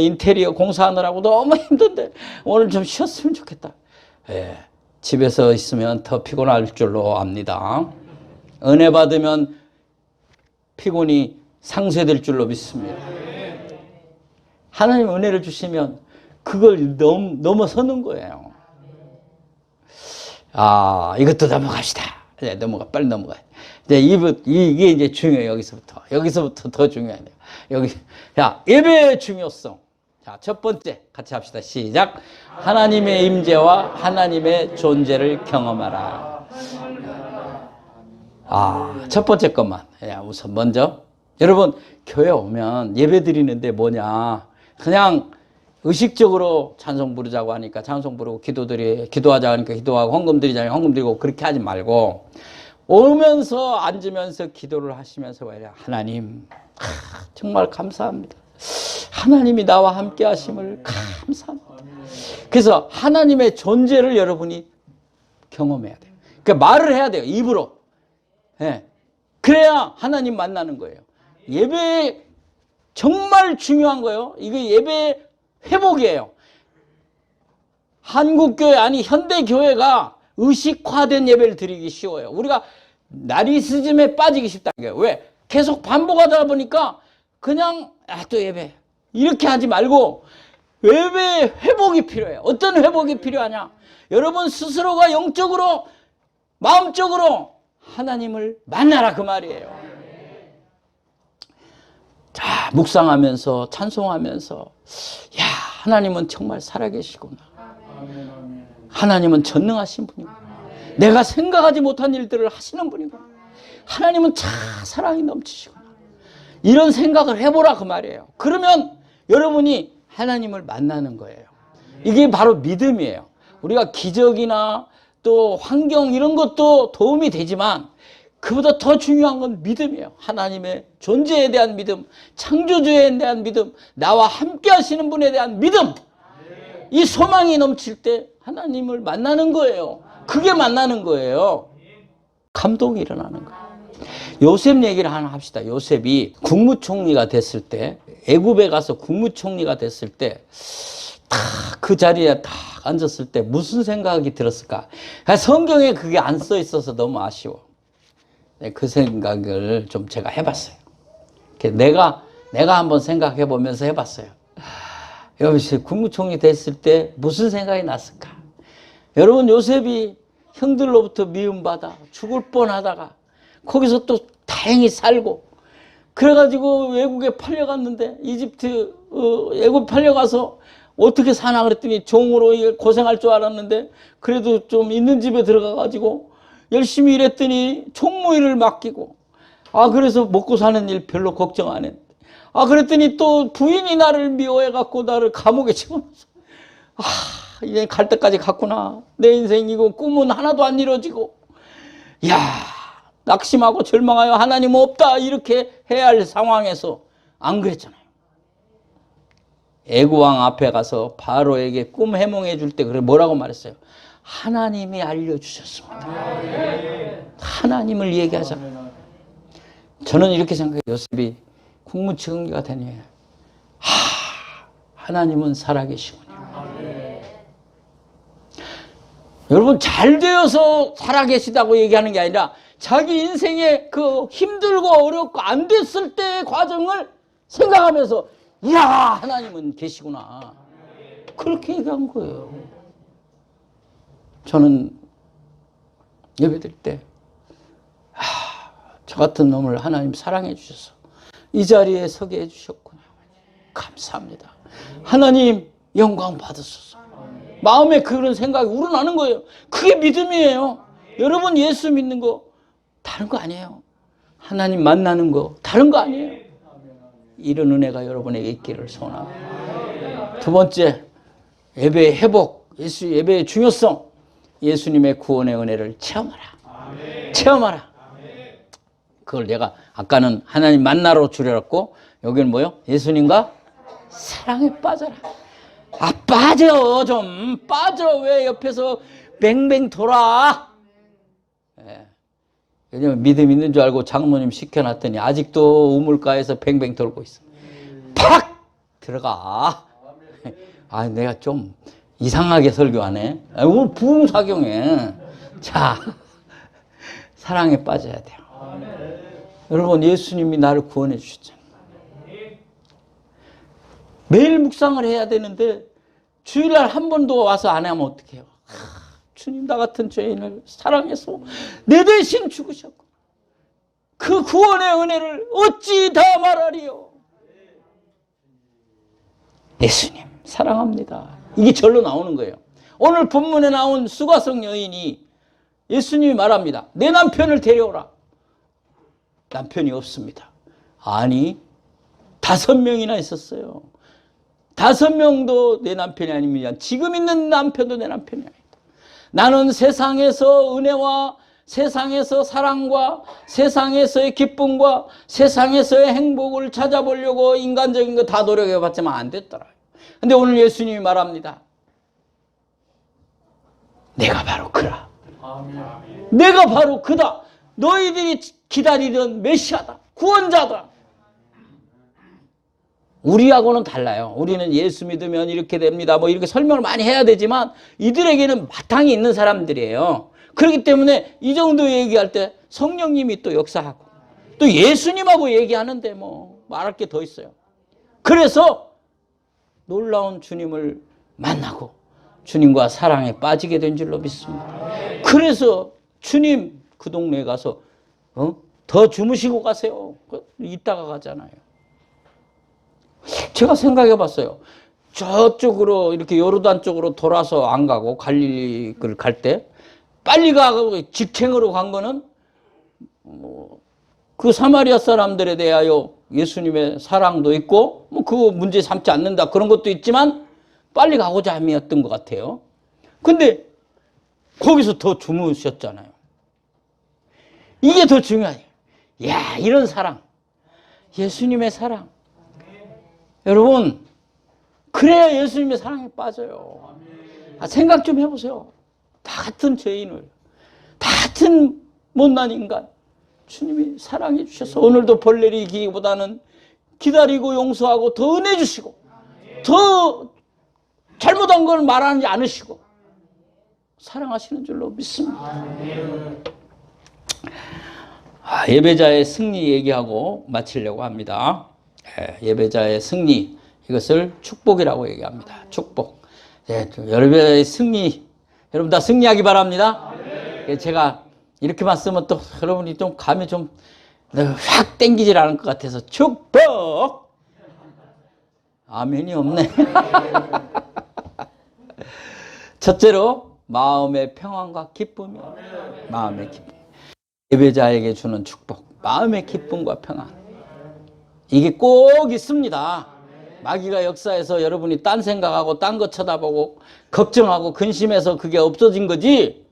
인테리어 공사하느라고 너무 힘든데 오늘 좀 쉬었으면 좋겠다. 예, 집에서 있으면 더 피곤할 줄로 압니다. 은혜 받으면 피곤이 상쇄될 줄로 믿습니다. 하나님 은혜를 주시면 그걸 넘어서는 거예요. 이것도 넘어갑시다. 네, 빨리 넘어가. 이게 이제 중요해요. 여기서부터 더 중요해요. 예배의 중요성. 자, 첫 번째 같이 합시다. 시작. 하나님의 임재와 하나님의 존재를 경험하라. 첫 번째 것만. 우선 먼저 여러분 교회 오면 예배 드리는데 뭐냐? 그냥 의식적으로 찬송 부르자고 하니까 찬송 부르고 기도하자 하니까 기도하고 헌금 드리자니 헌금 드리고 그렇게 하지 말고 오면서 앉으면서 기도를 하시면서 하나님 정말 감사합니다. 하나님이 나와 함께 하심을 감사합니다. 그래서 하나님의 존재를 여러분이 경험해야 돼요. 그러니까 말을 해야 돼요. 입으로. 네. 그래야 하나님 만나는 거예요. 예배 정말 중요한 거예요. 이게 예배 회복이에요. 한국교회 아니 현대교회가 의식화된 예배를 드리기 쉬워요. 우리가 나리시즘에 빠지기 쉽다는 거예요. 왜? 계속 반복하다 보니까 그냥 또 예배 이렇게 하지 말고 예배 회복이 필요해요. 어떤 회복이 필요하냐? 여러분 스스로가 영적으로 마음적으로 하나님을 만나라 그 말이에요. 자, 묵상하면서 찬송하면서 하나님은 정말 살아계시구나. 하나님은 전능하신 분이구나. 내가 생각하지 못한 일들을 하시는 분이구나. 하나님은 참 사랑이 넘치시구나. 이런 생각을 해보라 그 말이에요. 그러면 여러분이 하나님을 만나는 거예요. 이게 바로 믿음이에요. 우리가 기적이나 또 환경 이런 것도 도움이 되지만 그보다 더 중요한 건 믿음이에요. 하나님의 존재에 대한 믿음, 창조주에 대한 믿음, 나와 함께 하시는 분에 대한 믿음. 이 소망이 넘칠 때 하나님을 만나는 거예요. 그게 만나는 거예요. 감동이 일어나는 거예요. 요셉 얘기를 하나 합시다. 요셉이 국무총리가 됐을 때, 애굽에 가서 국무총리가 됐을 때, 그 자리에 딱 앉았을 때 무슨 생각이 들었을까? 성경에 그게 안 써 있어서 너무 아쉬워. 그 생각을 좀 제가 해봤어요. 내가 한번 생각해 보면서 해봤어요. 여러분, 국무총리 됐을 때 무슨 생각이 났을까? 여러분, 요셉이 형들로부터 미움받아 죽을 뻔하다가 거기서 또 다행히 살고 그래가지고 외국에 팔려갔는데 이집트 애굽 팔려가서 어떻게 사나 그랬더니 종으로 고생할 줄 알았는데 그래도 좀 있는 집에 들어가가지고 열심히 일했더니 총무일을 맡기고 그래서 먹고 사는 일 별로 걱정 안 했는데 그랬더니 또 부인이 나를 미워해갖고 나를 감옥에 집어넣어서 이제 갈 때까지 갔구나. 내 인생 이거 꿈은 하나도 안 이루어지고 낙심하고 절망하여 하나님 없다 이렇게 해야 할 상황에서 안 그랬잖아요. 애구왕 앞에 가서 바로에게 꿈 해몽해 줄 때 그래 뭐라고 말했어요? 하나님이 알려주셨습니다. 하나님을 얘기하자. 저는 이렇게 생각해요. 요셉이 국무총리가 되니 하나님은 살아계시군요. 여러분 잘 되어서 살아계시다고 얘기하는 게 아니라 자기 인생에 그 힘들고 어렵고 안 됐을 때의 과정을 생각하면서 하나님은 계시구나. 그렇게 얘기한 거예요. 저는 예배 드릴 때 저 같은 놈을 하나님 사랑해 주셔서 이 자리에 서게 해주셨구나. 감사합니다. 하나님 영광 받으소서. 마음에 그런 생각이 우러나는 거예요. 그게 믿음이에요. 여러분 예수 믿는 거 다른 거 아니에요. 하나님 만나는 거 다른 거 아니에요. 이런 은혜가 여러분에게 있기를 소원합니다. 두 번째, 예배의 회복, 예수 예배의 중요성, 예수님의 구원의 은혜를 체험하라. 체험하라. 그걸 내가 아까는 하나님 만나러 줄여놨고 여기는 뭐요? 예수님과 사랑에 빠져라. 아, 빠져. 좀 빠져. 왜 옆에서 뱅뱅 돌아? 예. 왜냐면 믿음 있는 줄 알고 장모님 시켜놨더니 아직도 우물가에서 뱅뱅 돌고 있어. 팍 들어가. 아, 내가 좀 이상하게 설교하네. 오늘 부흥사경에. 자, 사랑에 빠져야 돼요. 여러분, 예수님이 나를 구원해 주셨잖아요. 매일 묵상을 해야 되는데 주일날 한 번도 와서 안 하면 어떡해요? 주님, 나 같은 죄인을 사랑해서 내 대신 죽으셨고 그 구원의 은혜를 어찌 다 말하리요. 예수님 사랑합니다. 이게 절로 나오는 거예요. 오늘 본문에 나온 수가성 여인이 예수님이 말합니다. 내 남편을 데려오라. 남편이 없습니다. 아니, 5명이나 있었어요. 5명도 내 남편이 아닙니다. 지금 있는 남편도 내 남편이 아니다. 나는 세상에서 은혜와 세상에서 사랑과 세상에서의 기쁨과 세상에서의 행복을 찾아보려고 인간적인 거 다 노력해봤지만 안 됐더라. 근데 오늘 예수님이 말합니다. 내가 바로 그라. 내가 바로 그다. 너희들이 기다리던 메시아다. 구원자다. 우리하고는 달라요. 우리는 예수 믿으면 이렇게 됩니다. 뭐 이렇게 설명을 많이 해야 되지만 이들에게는 바탕이 있는 사람들이에요. 그렇기 때문에 이 정도 얘기할 때 성령님이 또 역사하고 또 예수님하고 얘기하는데 뭐 말할 게 더 있어요. 그래서 놀라운 주님을 만나고 주님과 사랑에 빠지게 된 줄로 믿습니다. 그래서 주님 그 동네에 가서 더 주무시고 가세요. 이따가 가잖아요. 제가 생각해 봤어요. 저쪽으로 이렇게 요르단 쪽으로 돌아서 안 가고 갈릴리를 갈 때 빨리 가고 직행으로 간 거는 그 사마리아 사람들에 대하여 예수님의 사랑도 있고 뭐 그거 문제 삼지 않는다 그런 것도 있지만 빨리 가고자 함이었던 것 같아요. 근데 거기서 더 주무셨잖아요. 이게 더 중요해요. 야, 이런 사랑, 예수님의 사랑. 여러분, 그래야 예수님의 사랑에 빠져요. 생각 좀 해보세요. 다 같은 죄인을, 다 같은 못난 인간, 주님이 사랑해 주셔서 오늘도 벌 내리기보다는 기다리고 용서하고 더 은혜 주시고 더 잘못한 걸 말하지 않으시고 사랑하시는 줄로 믿습니다. 예배자의 승리 얘기하고 마치려고 합니다. 예배자의 승리, 이것을 축복이라고 얘기합니다. 축복. 예배자의 승리, 여러분 다 승리하기 바랍니다. 제가 이렇게만 쓰면 또 여러분이 좀 감이 좀 확 땡기질 않을 것 같아서 축복! 아멘이 없네. 첫째로 마음의 평안과 기쁨이, 마음의 기쁨. 예배자에게 주는 축복, 마음의 기쁨과 평안. 이게 꼭 있습니다. 마귀가 역사에서 여러분이 딴 생각하고 딴 거 쳐다보고 걱정하고 근심해서 그게 없어진 거지,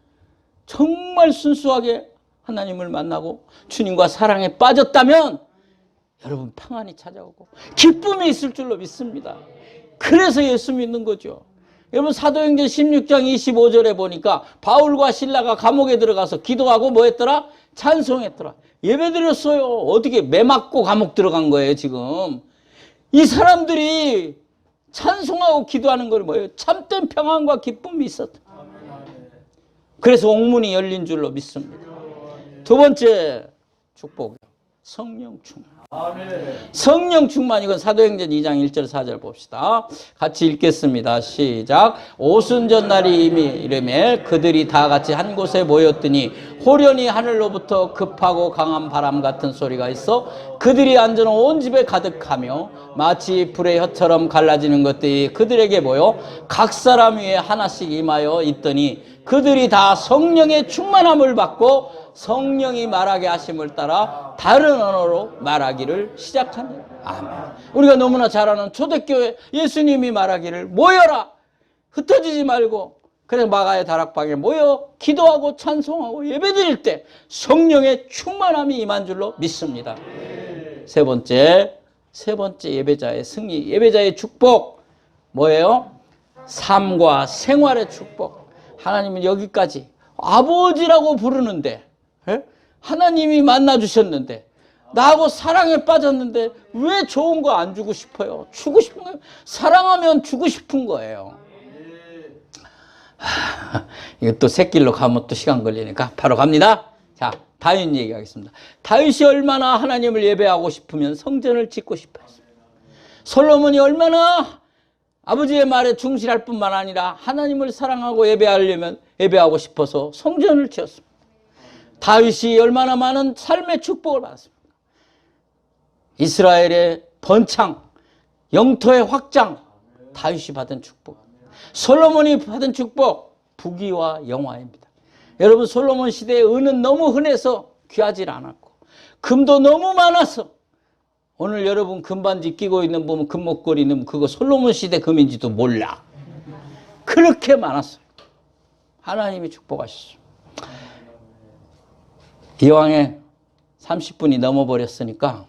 정말 순수하게 하나님을 만나고 주님과 사랑에 빠졌다면 여러분 평안이 찾아오고 기쁨이 있을 줄로 믿습니다. 그래서 예수 믿는 거죠. 여러분 사도행전 16장 25절에 보니까 바울과 실라가 감옥에 들어가서 기도하고 뭐 했더라? 찬송했더라. 예배드렸어요. 어떻게 매 맞고 감옥 들어간 거예요 지금. 이 사람들이 찬송하고 기도하는 건 뭐예요? 참된 평안과 기쁨이 있었다. 그래서 옥문이 열린 줄로 믿습니다. 두 번째 축복이요, 성령 충만. 성령 충만. 이건 사도행전 2장 1절 4절 봅시다. 같이 읽겠습니다. 시작. 오순절날이 이미 이르매 그들이 다 같이 한 곳에 모였더니 호련히 하늘로부터 급하고 강한 바람 같은 소리가 있어 그들이 앉은 온 집에 가득하며 마치 불의 혀처럼 갈라지는 것들이 그들에게 보여 각 사람 위에 하나씩 임하여 있더니 그들이 다 성령의 충만함을 받고 성령이 말하게 하심을 따라 다른 언어로 말하기를 시작하니라. 아멘. 우리가 너무나 잘 아는 초대교회 예수님이 말하기를 모여라. 흩어지지 말고. 그래서 마가의 다락방에 모여 기도하고 찬송하고 예배드릴 때 성령의 충만함이 임한 줄로 믿습니다. 세 번째 예배자의 승리, 예배자의 축복 뭐예요? 삶과 생활의 축복. 하나님은 여기까지 아버지라고 부르는데, 하나님이 만나주셨는데 나하고 사랑에 빠졌는데 왜 좋은 거 안 주고 싶어요? 주고 싶은 거예요. 사랑하면 주고 싶은 거예요. 이거 또 새길로 가면 또 시간 걸리니까 바로 갑니다. 자, 다윗 얘기하겠습니다. 다윗이 얼마나 하나님을 예배하고 싶으면 성전을 짓고 싶어 했어요. 솔로몬이 얼마나 아버지의 말에 충실할 뿐만 아니라 하나님을 사랑하고 예배하고 싶어서 성전을 지었습니다. 다윗이 얼마나 많은 삶의 축복을 받았습니까? 이스라엘의 번창, 영토의 확장, 다윗이 받은 축복. 솔로몬이 받은 축복, 부귀와 영화입니다. 여러분, 솔로몬 시대의 은은 너무 흔해서 귀하지 않았고 금도 너무 많아서 오늘 여러분 금반지 끼고 있는 보면 금목걸이 있는 그거 솔로몬 시대 금인지도 몰라. 그렇게 많았어요. 하나님이 축복하셨어요. 이왕에 30분이 넘어버렸으니까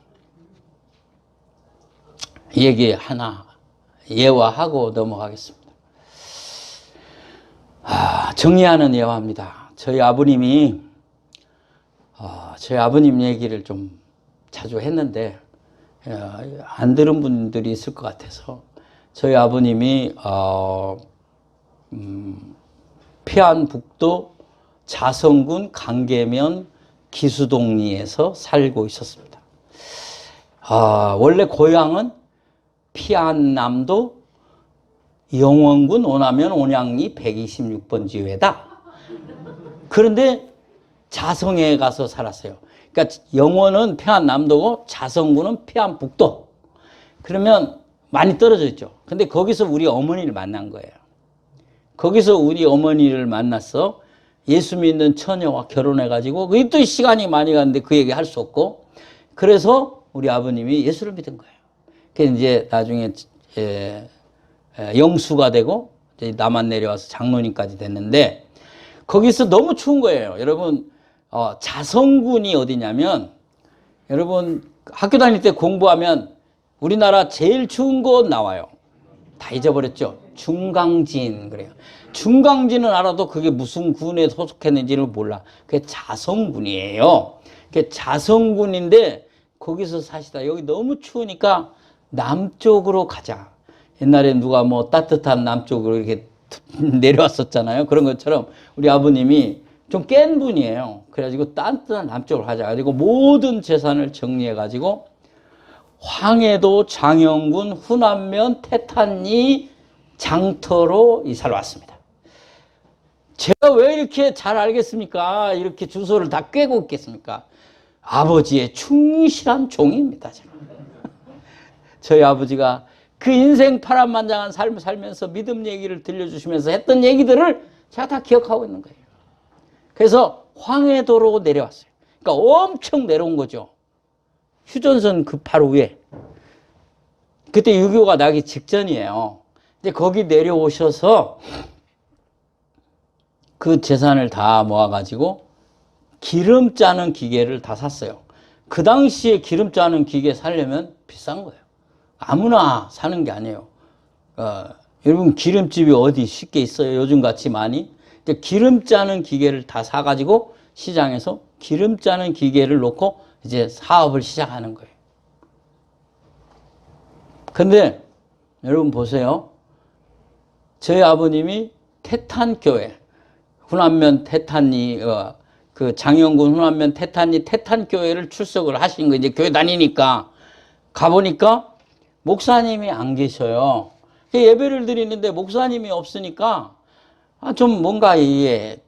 얘기 하나 예화하고 넘어가겠습니다. 정리하는 예화입니다. 저희 아버님 얘기를 좀 자주 했는데 안 들은 분들이 있을 것 같아서 저희 아버님이 피안북도 자성군 강계면 기수동리에서 살고 있었습니다. 원래 고향은 피안남도 영원군 오남면 온양리 126번 지회다. 그런데 자성에 가서 살았어요. 그러니까 영원은 피안남도고 자성군은 피안북도. 그러면 많이 떨어져 있죠. 근데 거기서 우리 어머니를 만난 거예요. 거기서 우리 어머니를 만나서 예수 믿는 처녀와 결혼해가지고 그게 또 시간이 많이 갔는데 그 얘기 할 수 없고 그래서 우리 아버님이 예수를 믿은 거예요. 그래서 이제 나중에 영수가 되고 이제 남한 내려와서 장로님까지 됐는데 거기서 너무 추운 거예요. 여러분 자성군이 어디냐면 여러분 학교 다닐 때 공부하면 우리나라 제일 추운 곳 나와요. 다 잊어버렸죠. 중강진 그래요. 중강진은 알아도 그게 무슨 군에 소속했는지를 몰라. 그게 자성군이에요. 그게 자성군인데 거기서 사시다. 여기 너무 추우니까 남쪽으로 가자. 옛날에 누가 뭐 따뜻한 남쪽으로 이렇게 내려왔었잖아요. 그런 것처럼 우리 아버님이 좀 깬 분이에요. 그래가지고 따뜻한 남쪽으로 가자. 가지고 모든 재산을 정리해가지고 황해도 장영군 후남면 태탄리 장터로 이사를 왔습니다. 제가 왜 이렇게 잘 알겠습니까? 이렇게 주소를 다 꿰고 있겠습니까? 아버지의 충실한 종입니다. 제가. 저희 아버지가 그 인생 파란만장한 삶을 살면서 믿음 얘기를 들려주시면서 했던 얘기들을 제가 다 기억하고 있는 거예요. 그래서 황해도로 내려왔어요. 그러니까 엄청 내려온 거죠. 휴전선 그 바로 위에. 그때 6.25가 나기 직전이에요. 이제 거기 내려오셔서 그 재산을 다 모아가지고 기름 짜는 기계를 다 샀어요. 그 당시에 기름 짜는 기계 사려면 비싼 거예요. 아무나 사는 게 아니에요. 여러분 기름집이 어디 쉽게 있어요? 요즘 같이 많이. 기름 짜는 기계를 다 사가지고 시장에서 기름 짜는 기계를 놓고 이제 사업을 시작하는 거예요. 근데 여러분 보세요. 저희 아버님이 태탄교회, 후남면 태탄리 그 장영군 훈안면 태탄이 태탄교회를 출석을 하신 거 이제 교회 다니니까 가보니까 목사님이 안 계셔요. 예배를 드리는데 목사님이 없으니까 좀 뭔가 이게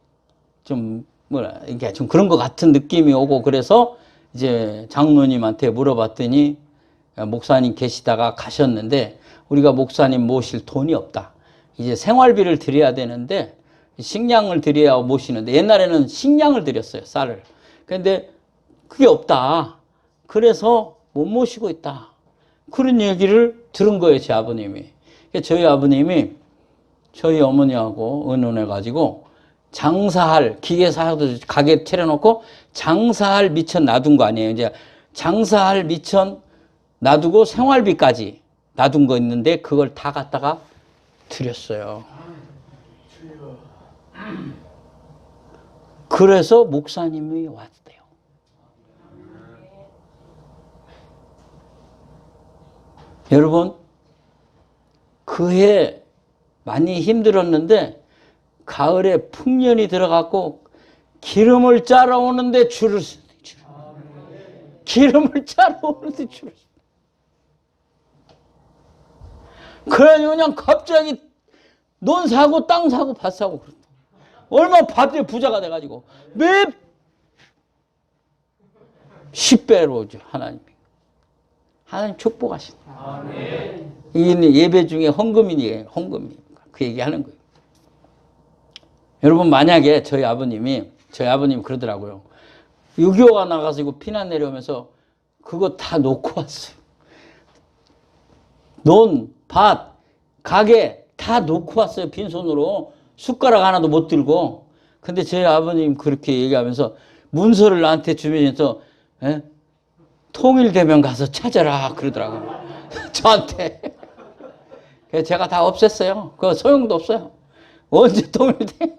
좀 뭐라 이게 좀 그런 것 같은 느낌이 오고 그래서 이제 장로님한테 물어봤더니 목사님 계시다가 가셨는데 우리가 목사님 모실 돈이 없다. 이제 생활비를 드려야 되는데 식량을 드려야 모시는데 옛날에는 식량을 드렸어요. 쌀을. 그런데 그게 없다. 그래서 못 모시고 있다. 그런 얘기를 들은 거예요. 제 아버님이. 저희 아버님이 저희 어머니하고 의논해가지고 장사할 기계사도 가게 차려놓고 장사할 미천 놔둔 거 아니에요. 이제 장사할 미천 놔두고 생활비까지 놔둔 거 있는데 그걸 다 갖다가 드렸어요. 그래서 목사님이 왔대요. 여러분, 그해 많이 힘들었는데 가을에 풍년이 들어갔고 기름을 짜러 오는데 줄을 서요. 기름을 짜러 오는데 줄을 서요. 그래가지고 그냥 갑자기 논 사고 땅 사고 밭 사고 그랬다. 얼마 밭에 부자가 돼가지고 매 10배로 하나님 축복하신다. 이게 예배 중에 헌금이에요. 헌금이. 그 얘기하는 거예요. 여러분 만약에 저희 아버님 그러더라고요. 6.25가 나가지고 피난 내려오면서 그거 다 놓고 왔어요. 논, 밭, 가게 다 놓고 왔어요. 빈손으로. 숟가락 하나도 못 들고. 근데 저희 아버님 그렇게 얘기하면서 문서를 나한테 주면서 통일되면 가서 찾아라 그러더라고요. 저한테. 그래서 제가 다 없앴어요. 그거 소용도 없어요. 언제 통일돼?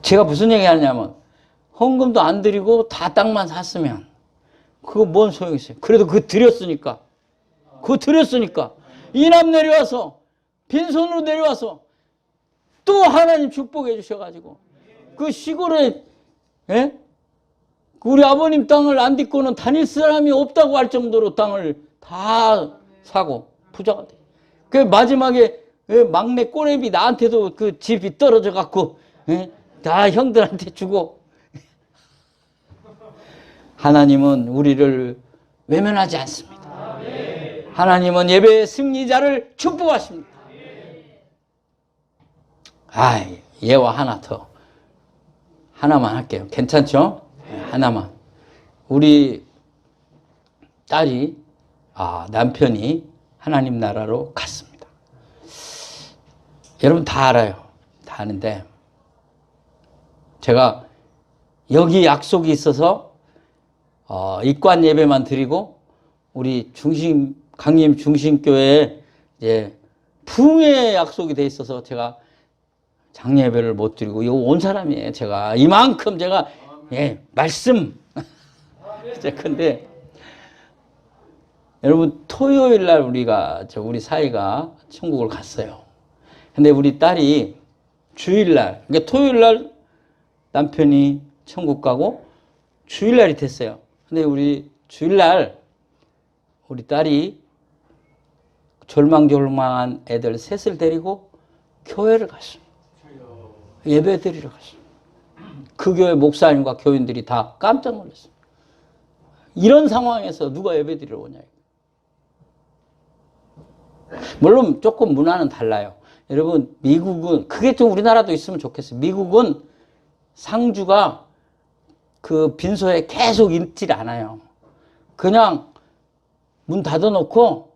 제가 무슨 얘기 하냐면 헌금도 안 드리고 다 땅만 샀으면 그거 뭔 소용이 있어요. 그래도 그거 드렸으니까. 이남 내려와서 빈손으로 내려와서 또 하나님 축복해 주셔가지고 그 시골에 우리 아버님 땅을 안 딛고는 다닐 사람이 없다고 할 정도로 땅을 다 사고 부자가 돼. 그 마지막에 막내 꼬레비 나한테도 그 집이 떨어져 갖고 다 형들한테 주고. 하나님은 우리를 외면하지 않습니다. 하나님은 예배의 승리자를 축복하십니다. 예화 하나만 할게요. 괜찮죠? 하나만. 우리 딸이 남편이 하나님 나라로 갔습니다. 여러분 다 알아요. 다 아는데 제가 여기 약속이 있어서 입관 예배만 드리고 우리 강림 중심교회에 이제 풍의 약속이 돼 있어서 제가 장례 예배를 못 드리고 이거 온 사람이에요. 제가 이만큼 제가 말씀. 근데 여러분 토요일 날 우리 사이가 천국을 갔어요. 근데 우리 딸이 주일 날, 그러니까 토요일 날 남편이 천국 가고 주일 날이 됐어요. 근데 우리 주일 날 우리 딸이 졸망졸망한 애들 셋을 데리고 교회를 갔어요. 예배 드리러 갔어요. 그 교회 목사님과 교인들이 다 깜짝 놀랐어요. 이런 상황에서 누가 예배 드리러 오냐. 물론 조금 문화는 달라요. 여러분 미국은 그게 좀 우리나라도 있으면 좋겠어요. 미국은 상주가 그 빈소에 계속 있질 않아요. 그냥 문 닫아놓고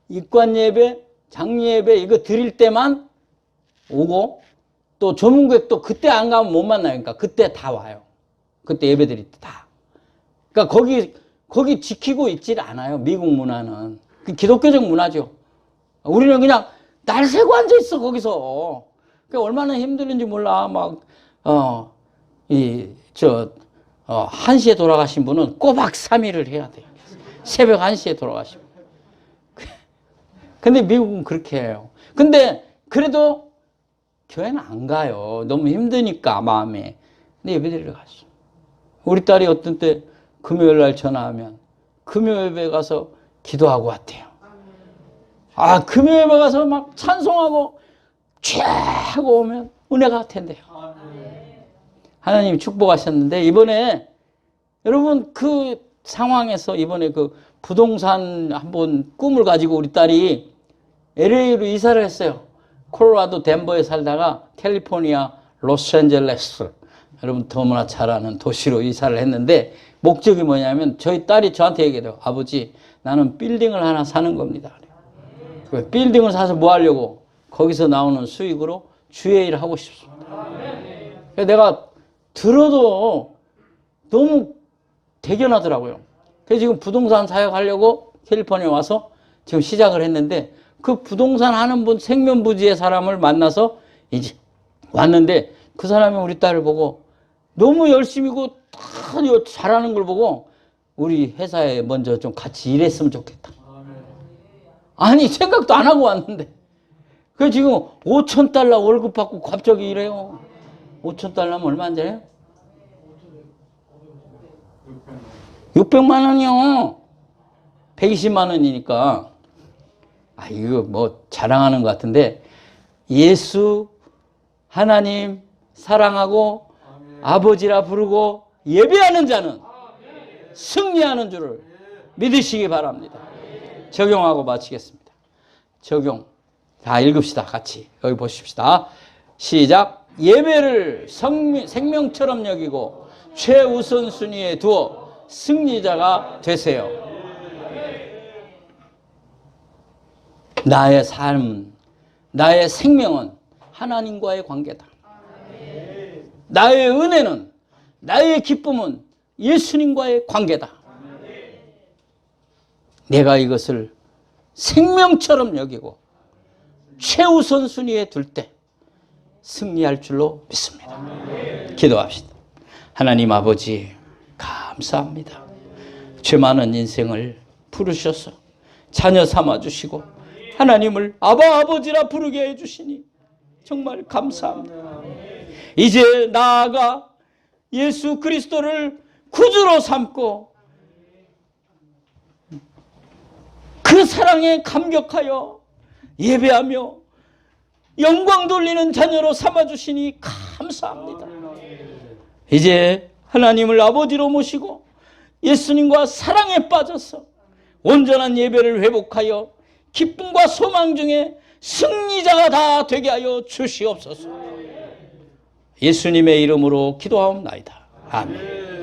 입관 예배, 장례 예배 이거 드릴 때만 오고 또 조문객도 그때 안 가면 못 만나요. 그러니까 그때 다 와요. 그때 예배 드릴 때 다. 그러니까 거기 지키고 있질 않아요. 미국 문화는. 그 기독교적 문화죠. 우리는 그냥 날 새고 앉아 있어 거기서. 그러니까 얼마나 힘들는지 몰라. 막 1시에 돌아가신 분은 꼬박 3일을 해야 돼요. 새벽 1시에 돌아가신 분. 근데 미국은 그렇게 해요. 근데 그래도 교회는 안 가요. 너무 힘드니까 마음에. 근데 예배드리러 갔어. 우리 딸이 어떤 때 금요일 날 전화하면 금요 예배 가서 기도하고 왔대요. 아, 금요 예배 가서 막 찬송하고 쫙 하고 오면 은혜가 된대요. 하나님이 축복하셨는데 이번에 여러분 그 상황에서 이번에 그 부동산 한번 꿈을 가지고 우리 딸이 LA로 이사를 했어요. 콜로라도 덴버에 살다가 캘리포니아 로스앤젤레스, 여러분 너무나 잘 아는 도시로 이사를 했는데 목적이 뭐냐면 저희 딸이 저한테 얘기해요. 아버지, 나는 빌딩을 하나 사는 겁니다. 빌딩을 사서 뭐 하려고? 거기서 나오는 수익으로 주의 일을 하고 싶습니다. 내가 들어도 너무 대견하더라고요. 그래서 지금 부동산 사역하려고 캘리포니아에 와서 지금 시작을 했는데 그 부동산 하는 분 생면부지의 사람을 만나서 이제 왔는데 그 사람이 우리 딸을 보고 너무 열심히고 다 잘하는 걸 보고 우리 회사에 먼저 좀 같이 일했으면 좋겠다. 아니 생각도 안 하고 왔는데 그 지금 5,000달러 월급 받고 갑자기 이래요. 5,000달러면 얼마 안 되나요? 600만 원이요. 120만 원이니까. 아, 이거 뭐 자랑하는 것 같은데 예수 하나님 사랑하고 아버지라 부르고 예배하는 자는 승리하는 줄을 믿으시기 바랍니다. 적용하고 마치겠습니다. 적용. 다 읽읍시다. 같이. 여기 보십시다. 시작. 예배를 생명처럼 여기고 최우선순위에 두어 승리자가 되세요. 나의 삶, 나의 생명은 하나님과의 관계다. 나의 은혜는, 나의 기쁨은 예수님과의 관계다. 내가 이것을 생명처럼 여기고 최우선 순위에 둘 때 승리할 줄로 믿습니다. 기도합시다. 하나님 아버지 감사합니다. 죄 많은 인생을 부르셔서 자녀 삼아주시고 하나님을 아바 아버지라 부르게 해주시니 정말 감사합니다. 이제 나아가 예수 그리스도를 구주로 삼고 그 사랑에 감격하여 예배하며 영광 돌리는 자녀로 삼아주시니 감사합니다. 이제 하나님을 아버지로 모시고 예수님과 사랑에 빠져서 온전한 예배를 회복하여 기쁨과 소망 중에 승리자가 다 되게 하여 주시옵소서. 예수님의 이름으로 기도하옵나이다. 아멘.